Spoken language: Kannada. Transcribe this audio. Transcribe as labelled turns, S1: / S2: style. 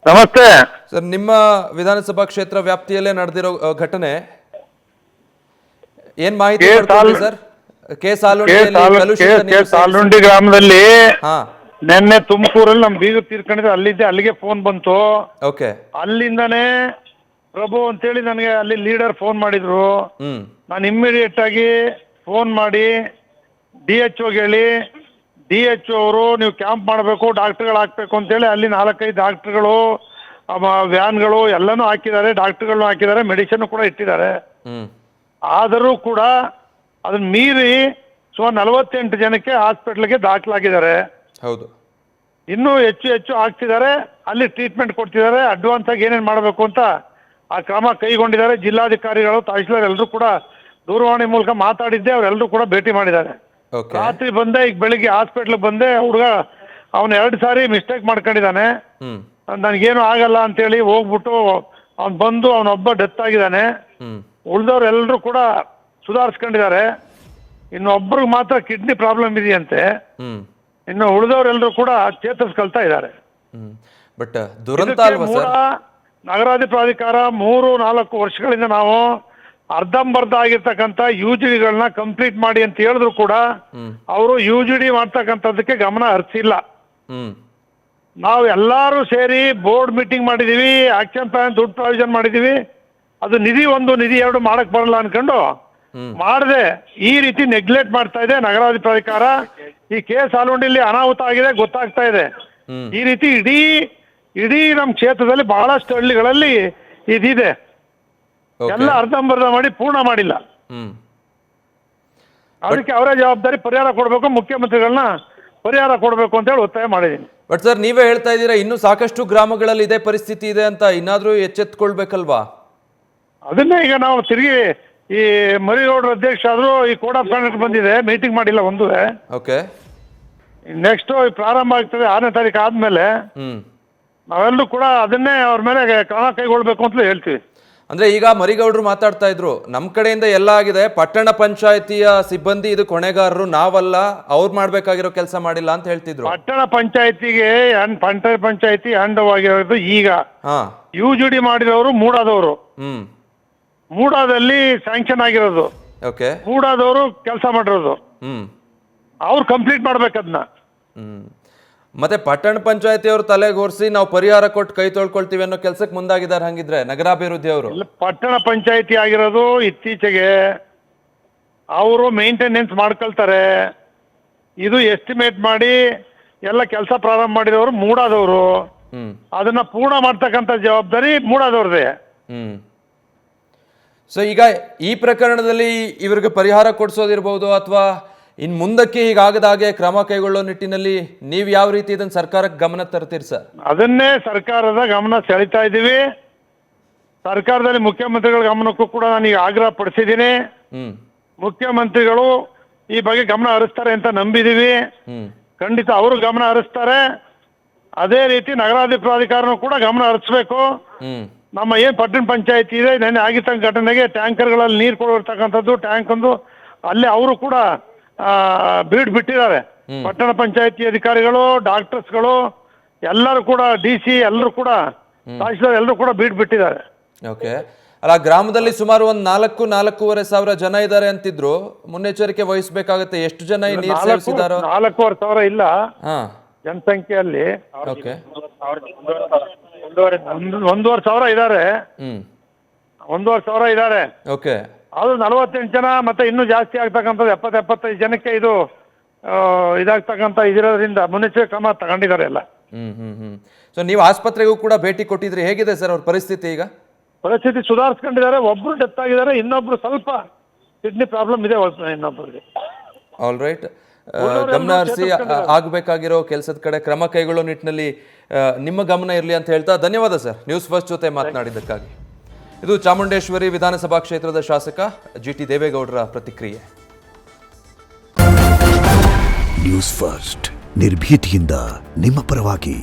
S1: ನಮಸ್ತೆ
S2: ಸರ್, ನಿಮ್ಮ ವಿಧಾನಸಭಾ ಕ್ಷೇತ್ರ ವ್ಯಾಪ್ತಿಯಲ್ಲೇ ನಡೆದಿರೋ ಘಟನೆ ಏನ್ ಮಾಹಿತಿ ಕೊಡ್ತೀರಿ ಸರ್?
S1: ಸಾಲುಂಡಿ ಗ್ರಾಮದಲ್ಲಿ
S2: ಹಾ,
S1: ನಿನ್ನೆ ತುಮಕೂರಲ್ಲಿ ನಮ್ ಬೀಗ ತೀರ್ಕೊಂಡಿದ್ರೆ ಅಲ್ಲಿದ್ದೆ, ಅಲ್ಲಿಗೆ ಫೋನ್ ಬಂತು.
S2: ಓಕೆ.
S1: ಅಲ್ಲಿಂದಾನೇ ಪ್ರಭು ಅಂತೇಳಿ ನನಗೆ ಅಲ್ಲಿ ಲೀಡರ್ ಫೋನ್ ಮಾಡಿದ್ರು. ನಾನು ಇಮ್ಮಿಡಿಯೇಟ್ ಆಗಿ ಫೋನ್ ಮಾಡಿ DHO ಹೇಳಿ, DHO ಅವರು ನೀವು ಕ್ಯಾಂಪ್ ಮಾಡಬೇಕು, ಡಾಕ್ಟರ್ಗಳು ಹಾಕ್ಬೇಕು ಅಂತೇಳಿ ಅಲ್ಲಿ 4-5 ಡಾಕ್ಟರ್ಗಳು, ವ್ಯಾನ್ಗಳು ಎಲ್ಲನೂ ಹಾಕಿದ್ದಾರೆ, ಡಾಕ್ಟರ್ಗಳನ್ನು ಹಾಕಿದ್ದಾರೆ, ಮೆಡಿಸಿನ್ ಕೂಡ ಇಟ್ಟಿದ್ದಾರೆ. ಆದರೂ ಕೂಡ ಅದನ್ನ ಮೀರಿ ಸುಮಾರು 48 ಜನಕ್ಕೆ ಹಾಸ್ಪಿಟ್ಲ್ಗೆ ದಾಖಲಾಗಿದ್ದಾರೆ.
S2: ಹೌದು.
S1: ಇನ್ನೂ ಹೆಚ್ಚು ಆಗ್ತಿದ್ದಾರೆ, ಅಲ್ಲಿ ಟ್ರೀಟ್ಮೆಂಟ್ ಕೊಡ್ತಿದ್ದಾರೆ. ಅಡ್ವಾನ್ಸ್ ಆಗಿ ಏನೇನು ಮಾಡಬೇಕು ಅಂತ ಆ ಕ್ರಮ ಕೈಗೊಂಡಿದ್ದಾರೆ. ಜಿಲ್ಲಾಧಿಕಾರಿಗಳು, ತಹಶೀಲ್ದಾರ್ ಎಲ್ಲರೂ ಕೂಡ ದೂರವಾಣಿ ಮೂಲಕ ಮಾತಾಡಿದ್ದೆ, ಅವರೆಲ್ಲರೂ ಕೂಡ ಭೇಟಿ ಮಾಡಿದ್ದಾರೆ. ರಾತ್ರಿ ಬಂದೆ, ಈಗ ಬೆಳಿಗ್ಗೆ ಹಾಸ್ಪಿಟ್ಲಿಗೆ ಬಂದೆ. ಹುಡುಗ ಅವನು 2 ಸಾರಿ ಮಿಸ್ಟೇಕ್ ಮಾಡ್ಕೊಂಡಿದ್ದಾನೆ. ನನಗೇನು ಆಗಲ್ಲ ಅಂತೇಳಿ ಹೋಗ್ಬಿಟ್ಟು ಅವ್ನು ಬಂದು ಅವನೊಬ್ಬ ಡೆತ್ ಆಗಿದ್ದಾನೆ. ಉಳಿದವ್ರು ಎಲ್ಲರೂ ಕೂಡ ಸುಧಾರಿಸ್ಕೊಂಡಿದ್ದಾರೆ. ಇನ್ನೊಬ್ರಿಗೆ ಮಾತ್ರ ಕಿಡ್ನಿ ಪ್ರಾಬ್ಲಮ್ ಇದೆಯಂತೆ. ಇನ್ನು ಉಳಿದವರೆಲ್ಲರೂ ಕೂಡ ಚೇತರಿಸ್ಕೊಳ್ತಾ ಇದ್ದಾರೆ.
S2: ಬಟ್ ದುರಂತ ಅಲ್ವಾ ಸರ್?
S1: ನಗರಾಧಿ ಪ್ರಾಧಿಕಾರ 3-4 ವರ್ಷಗಳಿಂದ ನಾವು ಅರ್ಧಂಬರ್ಧ ಆಗಿರ್ತಕ್ಕಂಥ UGDಗಳನ್ನ ಕಂಪ್ಲೀಟ್ ಮಾಡಿ ಅಂತ ಹೇಳಿದ್ರು ಕೂಡ ಅವರು UGD ಮಾಡ್ತಕ್ಕಂಥದ್ದಕ್ಕೆ ಗಮನ ಹರಿಸಿಲ್ಲ. ನಾವು ಎಲ್ಲರೂ ಸೇರಿ ಬೋರ್ಡ್ ಮೀಟಿಂಗ್ ಮಾಡಿದೀವಿ, ಆಕ್ಷನ್ ಪ್ಲಾನ್ ದುಡ್ಡು ಪ್ರಾವಿಷನ್ ಮಾಡಿದೀವಿ. ಅದು ನಿಧಿ 1 ನಿಧಿ 2 ಮಾಡಕ್ ಬರಲ್ಲ ಅನ್ಕೊಂಡು ಮಾಡದೆ ಈ ರೀತಿ ನೆಗ್ಲೆಕ್ಟ್ ಮಾಡ್ತಾ ಇದೆ ನಗರಾಧಿ ಪ್ರಾಧಿಕಾರ. ಈ ಸಾಲುಂಡಿಲಿ ಅನಾಹುತ ಆಗಿದೆ ಗೊತ್ತಾಗ್ತಾ ಇದೆ. ಈ ರೀತಿ ಇಡೀ ನಮ್ಮ ಕ್ಷೇತ್ರದಲ್ಲಿ ಬಹಳಷ್ಟು ಹಳ್ಳಿಗಳಲ್ಲಿ ಇದಿದೆ. ಎಲ್ಲ ಅರ್ಧಂಬರ್ಧ ಮಾಡಿ ಪೂರ್ಣ ಮಾಡಿಲ್ಲ. ಅದಕ್ಕೆ ಅವರೇ ಜವಾಬ್ದಾರಿ, ಪರಿಹಾರ ಕೊಡಬೇಕು, ಮುಖ್ಯಮಂತ್ರಿಗಳನ್ನ ಪರಿಹಾರ ಕೊಡಬೇಕು ಅಂತ ಹೇಳಿ ಒತ್ತಾಯ ಮಾಡಿದ್ದೀನಿ.
S2: ಬಟ್ ಸರ್, ನೀವೇ ಹೇಳ್ತಾ ಇದ್ದೀರಾ ಇನ್ನೂ ಸಾಕಷ್ಟು ಗ್ರಾಮಗಳಲ್ಲಿ ಇದೇ ಪರಿಸ್ಥಿತಿ ಇದೆ ಅಂತ. ಇನ್ನಾದ್ರೂ ಎಚ್ಚೆತ್ಕೊಳ್ಬೇಕಲ್ವಾ?
S1: ಅದನ್ನೇ ಈಗ ನಾವು ತಿರುಗಿ ಈ ಮರಿಗೌಡರ ಅಧ್ಯಕ್ಷ ಆದ್ರೂ ಈ ಕೋಡ್ ಆಫ್ ಕಾಂಡಕ್ಟ್ ಬಂದಿದೆ, ಮೀಟಿಂಗ್ ಮಾಡಿಲ್ಲ ಒಂದು.
S2: ಓಕೆ.
S1: ನೆಕ್ಸ್ಟ್ ಪ್ರಾರಂಭ ಆಗ್ತದೆ 6ನೇ ತಾರೀಕು ಆದ್ಮೇಲೆ ನಾವೆಲ್ಲರೂ ಕೂಡ ಅದನ್ನೇ ಅವ್ರ ಮೇಲೆ ಕ್ರಮ ಕೈಗೊಳ್ಬೇಕು ಅಂತ ಹೇಳ್ತೀವಿ.
S2: ಅಂದ್ರೆ ಈಗ ಮರಿಗೌಡರು ಮಾತಾಡ್ತಾ ಇದ್ರು, ನಮ್ಮ ಕಡೆಯಿಂದ ಎಲ್ಲ ಆಗಿದೆ, ಪಟ್ಟಣ ಪಂಚಾಯತಿಯ ಸಿಬ್ಬಂದಿ ಇದು ಹೊಣೆಗಾರರು, ನಾವಲ್ಲ, ಅವ್ರು ಮಾಡ್ಬೇಕಾಗಿರೋ ಕೆಲಸ ಮಾಡಿಲ್ಲ ಅಂತ ಹೇಳ್ತಿದ್ರು.
S1: ಪಟ್ಟಣ ಪಂಚಾಯತಿಗೆ ಪಂಚಾಯತಿ ಅಂಡವಾಗಿರೋದು ಈಗ UGD ಮಾಡಿರೋರು ಮೂಡಾದವರು. ಮೂಡಾದಲ್ಲಿ ಸ್ಯಾಂಕ್ಷನ್ ಆಗಿರೋದು.
S2: ಓಕೆ.
S1: ಮೂಡಾದವರು ಕೆಲಸ ಮಾಡಿರೋದು. ಅವ್ರು ಕಂಪ್ಲೀಟ್ ಮಾಡ್ಬೇಕದ್ನ.
S2: ಮತ್ತೆ ಪಟ್ಟಣ ಪಂಚಾಯತಿ ಅವರು ತಲೆಗೋರ್ಸಿ ನಾವು ಪರಿಹಾರ ಕೊಟ್ಟು ಕೈ ತೊಳ್ಕೊಳ್ತೀವಿ ಅನ್ನೋ ಕೆಲ್ಸಕ್ಕೆ ಮುಂದಾಗಿದ್ದಾರೆ. ಹಂಗಿದ್ರೆ ನಗರಾಭಿವೃದ್ಧಿ ಅವರು
S1: ಪಟ್ಟಣ ಪಂಚಾಯತಿ ಆಗಿರೋದು ಇತ್ತೀಚೆಗೆ ಅವರು ಮೇಂಟೆನೆನ್ಸ್ ಮಾಡ್ಕೊಳ್ತಾರೆ. ಇದು ಎಸ್ಟಿಮೇಟ್ ಮಾಡಿ ಎಲ್ಲ ಕೆಲಸ ಪ್ರಾರಂಭ ಮಾಡಿದವರು ಮೂಡಾದವರು. ಅದನ್ನ ಪೂರ್ಣ ಮಾಡ್ತಕ್ಕಂಥ ಜವಾಬ್ದಾರಿ ಮೂಡಾದವ್ರದೇ.
S2: ಸೊ ಈಗ ಈ ಪ್ರಕರಣದಲ್ಲಿ ಇವರಿಗೆ ಪರಿಹಾರ ಕೊಡಿಸೋದಿರ್ಬೋದು, ಅಥವಾ ಇನ್ ಮುಂದಕ್ಕೆ ಹೀಗಾಗದ ಹಾಗೆ ಕ್ರಮ ಕೈಗೊಳ್ಳೋ ನಿಟ್ಟಿನಲ್ಲಿ ನೀವು ಯಾವ ರೀತಿ ಇದನ್ನ ಸರ್ಕಾರಕ್ಕೆ ಗಮನ ತರ್ತೀರಿ ಸರ್?
S1: ಅದನ್ನೇ ಸರ್ಕಾರದ ಗಮನ ಸೆಳೀತಾ ಇದ್ದೀವಿ. ಸರ್ಕಾರದಲ್ಲಿ ಮುಖ್ಯಮಂತ್ರಿಗಳ ಗಮನಕ್ಕೂ ಕೂಡ ನಾನು ಆಗ್ರಹ ಪಡಿಸಿದ್ದೀನಿ. ಮುಖ್ಯಮಂತ್ರಿಗಳು ಈ ಬಗ್ಗೆ ಗಮನ ಹರಿಸ್ತಾರೆ ಅಂತ ನಂಬಿದೀವಿ. ಖಂಡಿತ ಅವರು ಗಮನ ಹರಿಸ್ತಾರೆ. ಅದೇ ರೀತಿ ನಗರಾಧಿ ಪ್ರಾಧಿಕಾರನೂ ಕೂಡ ಗಮನ ಹರಿಸ್ಬೇಕು. ನಮ್ಮ ಏನ್ ಪಟ್ಟಣ ಪಂಚಾಯತಿ ಇದೆ, ನೆನ್ನೆ ಆಗಿದ್ದ ಘಟನೆಗೆ ಟ್ಯಾಂಕರ್ಗಳಲ್ಲಿ ನೀರು ಕೊಡಿರ್ತಕ್ಕಂಥದ್ದು ಟ್ಯಾಂಕ್ ಒಂದು ಅಲ್ಲಿ ಅವರು ಕೂಡ ಬಿಟ್ಟಿದ್ದಾರೆ. ಪಟ್ಟಣ ಪಂಚಾಯತಿ ಅಧಿಕಾರಿಗಳು, ಡಾಕ್ಟರ್ಸ್ಗಳು ಎಲ್ಲರೂ ಕೂಡ, DC ಎಲ್ಲರೂ ಕೂಡ, ತಹಶೀಲ್ದಾರ್ ಎಲ್ಲರೂ ಕೂಡ ಬಿಟ್ಟಿದ್ದಾರೆ.
S2: ಓಕೆ. ಅಲ್ಲ, ಗ್ರಾಮದಲ್ಲಿ ಸುಮಾರು ಒಂದು 4-4.5 ಸಾವಿರ ಜನ ಇದ್ದಾರೆ ಅಂತಿದ್ರು. ಮುನ್ನೆಚ್ಚರಿಕೆ ವಹಿಸಬೇಕಾಗುತ್ತೆ. ಎಷ್ಟು ಜನ ನೀರು ಸೇವಿಸಿದಾರೋ?
S1: 4,500 ಇಲ್ಲ ಜನಸಂಖ್ಯೆಯಲ್ಲಿ.
S2: ಓಕೆ.
S1: 1,500 ಇದ್ದಾರೆ. 1,500 ಇದ್ದಾರೆ.
S2: ಓಕೆ.
S1: ಅದು 48 ಜನ ಮತ್ತೆ ಇನ್ನೂ ಜಾಸ್ತಿ ಆಗ್ತಕ್ಕಂಥದ್ದು 70-75 ಜನಕ್ಕೆ ಇದು ಇದಾಗ್ತಕ್ಕಂಥ ಇದಿರೋದ್ರಿಂದ ಮುನ್ನೆಚ್ಚರಿಕೆ ಕ್ರಮ ತಗೊಂಡಿದ್ದಾರೆ ಎಲ್ಲ.
S2: ಸೊ ನೀವು ಆಸ್ಪತ್ರೆಗೂ ಕೂಡ ಭೇಟಿ ಕೊಟ್ಟಿದ್ರಿ. ಹೇಗಿದೆ ಸರ್ ಅವ್ರ ಪರಿಸ್ಥಿತಿ ಈಗ?
S1: ಪರಿಸ್ಥಿತಿ ಸುಧಾರಿಸ್ಕೊಂಡಿದ್ದಾರೆ. ಒಬ್ರು ಡೆತ್ ಆಗಿದ್ದಾರೆ, ಇನ್ನೊಬ್ರು ಸ್ವಲ್ಪ ಕಿಡ್ನಿ ಪ್ರಾಬ್ಲಮ್ ಇದೆ ಇನ್ನೊಬ್ಬರಿಗೆ.
S2: All right. ಗಮನ ಹರಿಸಿ ಆಗಬೇಕಾಗಿರೋ ಕೆಲಸದ ಕಡೆ ಕ್ರಮ ಕೈಗೊಳ್ಳೋ ನಿಟ್ಟಿನಲ್ಲಿ ನಿಮ್ಮ ಗಮನ ಇರಲಿ ಅಂತ ಹೇಳ್ತಾ ಧನ್ಯವಾದ ಸರ್, ನ್ಯೂಸ್ ಫಸ್ಟ್ ಜೊತೆ ಮಾತನಾಡಿದ್ದಕ್ಕಾಗಿ. ಇದು ಚಾಮುಂಡೇಶ್ವರಿ ವಿಧಾನಸಭಾ ಕ್ಷೇತ್ರದ ಶಾಸಕ GT ದೇವೇಗೌಡರ ಪ್ರತಿಕ್ರಿಯೆ.
S3: ನ್ಯೂಸ್ ಫಸ್ಟ್ ನಿರ್ಭೀತಿಯಿಂದ ನಿಮ್ಮ ಪರವಾಗಿ.